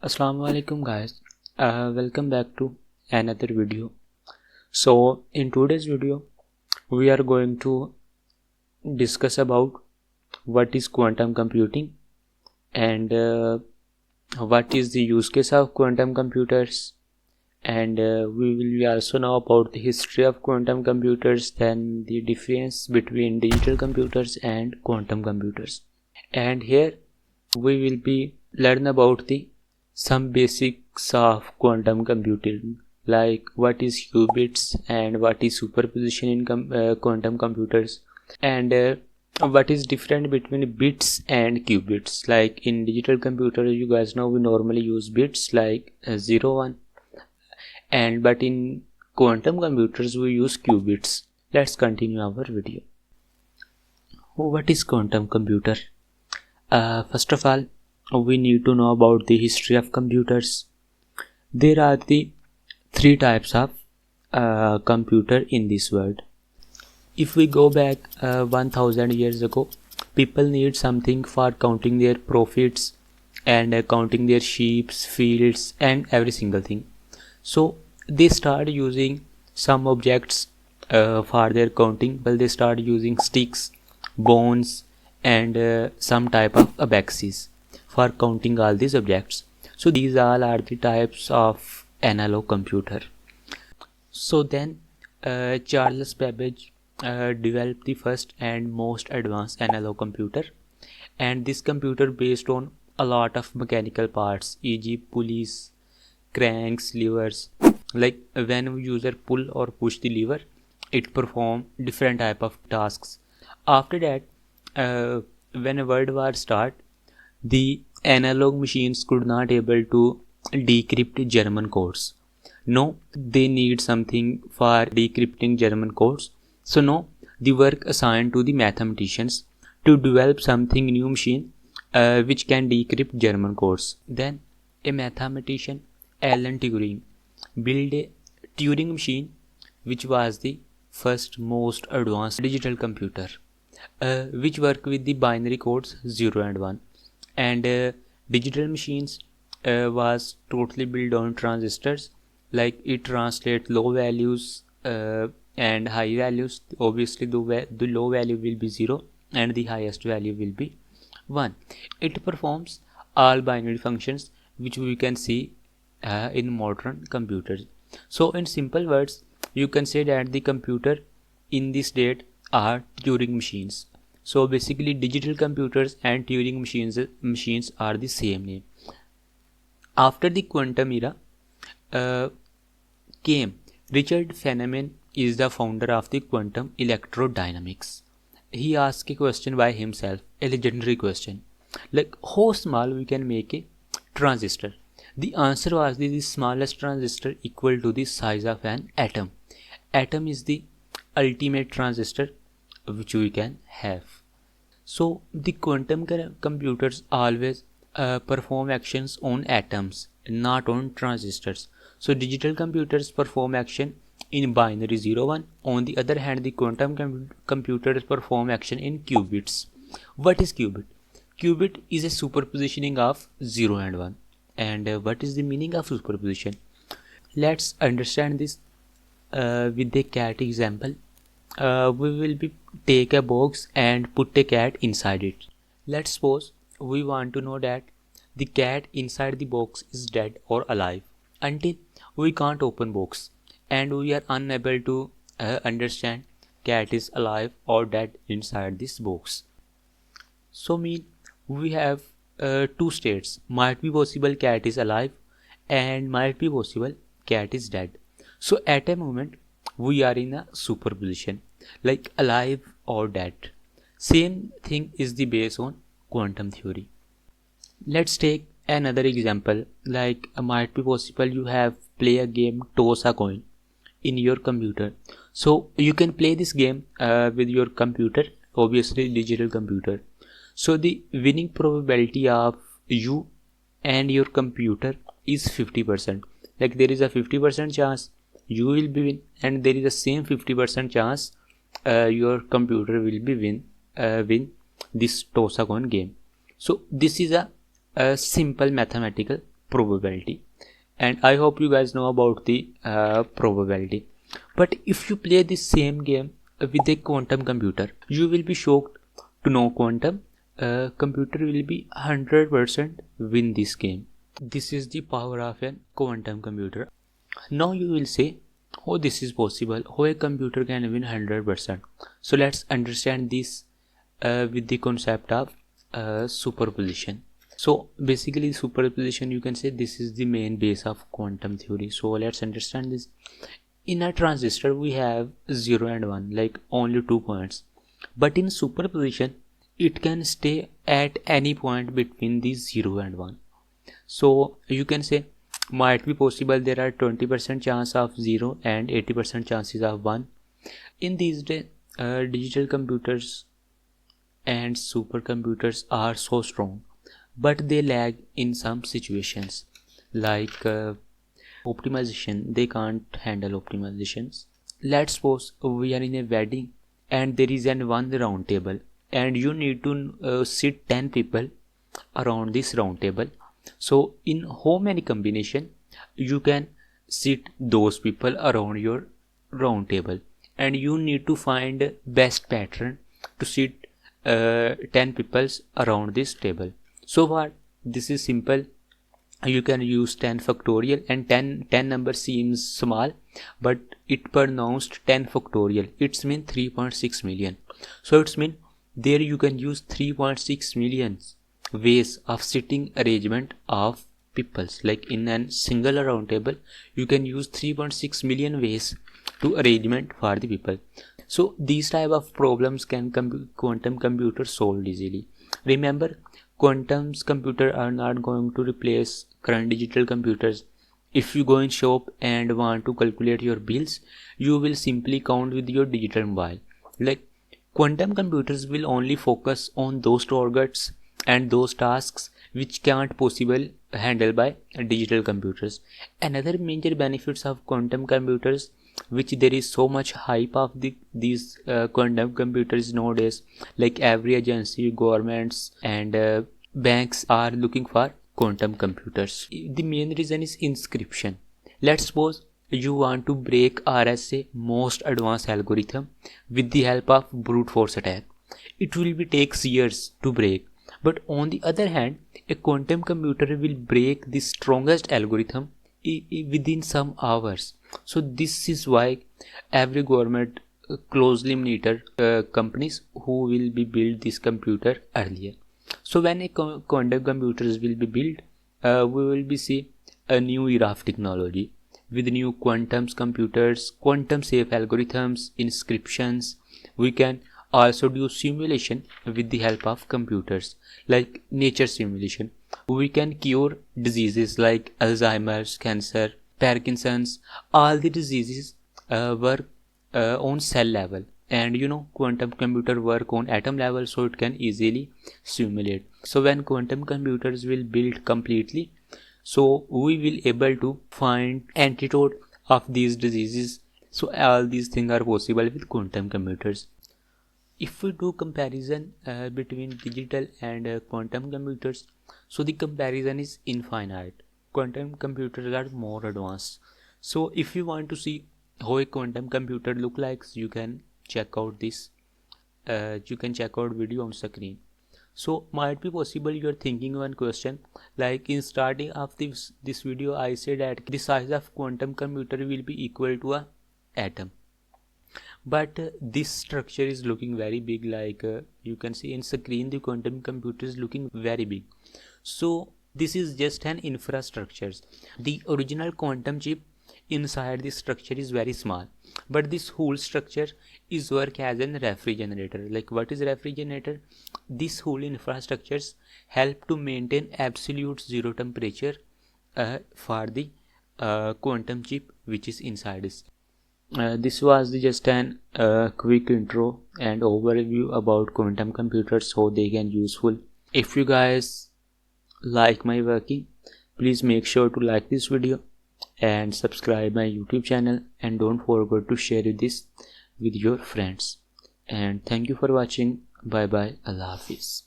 Assalamu alaikum guys. Welcome back to another video. So in today's video we are going to discuss about what is quantum computing and what is the use case of quantum computers, and we will also know about the history of quantum computers, then the difference between digital computers and quantum computers. And here we will be learn about the some basics of quantum computing, like what is qubits and what is superposition in quantum computers, and what is different between bits and qubits. Like in digital computer, you guys know we normally use bits like 0 1, and but in quantum computers we use qubits. Let's continue our video. What is quantum computer? First of all, we need to know about the history of computers. There are the three types of computer in this world. If we go back 1000 years ago, people need something for counting their profits and counting their sheep, fields and every single thing. So they start using some objects for their counting. Well, they start using sticks, bones and some type of abaxes for counting all these objects. So these all are the types of analog computer. So then Charles Babbage developed the first and most advanced analog computer, and this computer based on a lot of mechanical parts, e.g. pulleys, cranks, levers. Like when a user pull or push the lever, it perform different type of tasks. After that, when a World War start, the analog machines could not able to decrypt German codes. No, they need something for decrypting German codes. So no, the work assigned to the mathematicians to develop something new machine which can decrypt German codes. Then a mathematician, Alan Turing, built a Turing machine, which was the first most advanced digital computer, which work with the binary codes 0 and 1. And digital machines was totally built on transistors. Like it translates low values and high values. Obviously the low value will be 0 and the highest value will be 1. It performs all binary functions which we can see in modern computers. So in simple words, you can say that the computer in this date are Turing machines. So basically digital computers and Turing machines are the same name. After the quantum era came Richard Feynman, is the founder of the quantum electrodynamics. He asked a question by himself, a legendary question, like how small we can make a transistor. The answer was the smallest transistor equal to the size of an atom. Atom is the ultimate transistor which we can have. So the quantum computers always perform actions on atoms, not on transistors. So digital computers perform action in binary 0 1. On the other hand, the quantum computers perform action in qubits. What is qubit? Qubit is a superpositioning of 0 and 1. And what is the meaning of superposition? Let's understand this with a cat example. We will take a box and put a cat inside it. Let's suppose we want to know that the cat inside the box is dead or alive. Until we can't open box and we are unable to understand cat is alive or dead inside this box. So mean we have two states. Might be possible cat is alive and might be possible cat is dead. So at a moment we are in a superposition, like alive or dead. Same thing is the base on quantum theory. Let's take another example, like might be possible you have play a game toss a coin in your computer. So you can play this game with your computer, obviously digital computer. So the winning probability of you and your computer is 50%. Like there is a 50% chance you will be win, and there is the same 50% chance your computer will be win this toss a coin game. So this is a simple mathematical probability, and I hope you guys know about the probability. But if you play the same game with a quantum computer, you will be shocked to know quantum computer will be 100% win this game. This is the power of a quantum computer. Now you will say, oh, this is possible, how a computer can win 100%. So let's understand this with the concept of superposition. So basically superposition, you can say this is the main base of quantum theory. So let's understand this. In a transistor we have 0 and 1, like only 2 points, but in superposition it can stay at any point between these 0 and 1. So you can say might be possible there are 20% chance of 0 and 80% chances of 1. In these days digital computers and supercomputers are so strong, but they lag in some situations, like optimization. They can't handle optimizations. Let's suppose we are in a wedding and there is an one round table and you need to sit 10 people around this round table. So in how many combination you can sit those people around your round table, and you need to find best pattern to sit 10 people around this table. So what? This is simple. You can use 10 factorial, and 10 number seems small, but it pronounced 10 factorial. It's mean 3.6 million. So it's mean there you can use 3.6 million ways of sitting arrangement of peoples. Like in a single round table you can use 3.6 million ways to arrangement for the people. So these type of problems can quantum computers solve easily. Remember, quantum computers are not going to replace current digital computers. If you go in shop and want to calculate your bills, you will simply count with your digital mobile. Like quantum computers will only focus on those targets and those tasks which can't possible handled by digital computers. Another major benefits of quantum computers, which there is so much hype of these quantum computers nowadays, like every agency, governments and banks are looking for quantum computers. The main reason is encryption. Let's suppose you want to break RSA most advanced algorithm with the help of brute force attack. It will be takes years to break, but on the other hand a quantum computer will break the strongest algorithm within some hours. So this is why every government closely monitor companies who will be build this computer earlier. So when a quantum computers will be built, we will be see a new era of technology with new quantum computers, quantum safe algorithms, inscriptions. We can also do simulation with the help of computers, like nature simulation. We can cure diseases like Alzheimer's, cancer, Parkinson's. All the diseases work on cell level, and quantum computer work on atom level, so it can easily simulate. So when quantum computers will build completely, so we will able to find antidote of these diseases. So all these things are possible with quantum computers. If we do comparison between digital and quantum computers, so the comparison is infinite. Quantum computers are more advanced. So if you want to see how a quantum computer look like, you can check out this video on screen. So might be possible you're thinking one question, like in starting of this video I said that the size of quantum computer will be equal to a atom, but this structure is looking very big. Like you can see in screen the quantum computer is looking very big. So this is just an infrastructure. The original quantum chip inside this structure is very small, but this whole structure is work as a refrigerator. Like what is refrigerator? This whole infrastructures help to maintain absolute zero temperature for the quantum chip which is inside this. This was just an quick intro and overview about quantum computers, how they can useful. If you guys like my working, please make sure to like this video and subscribe my YouTube channel, and don't forget to share this with your friends. And thank you for watching. Bye bye. Allah Hafiz.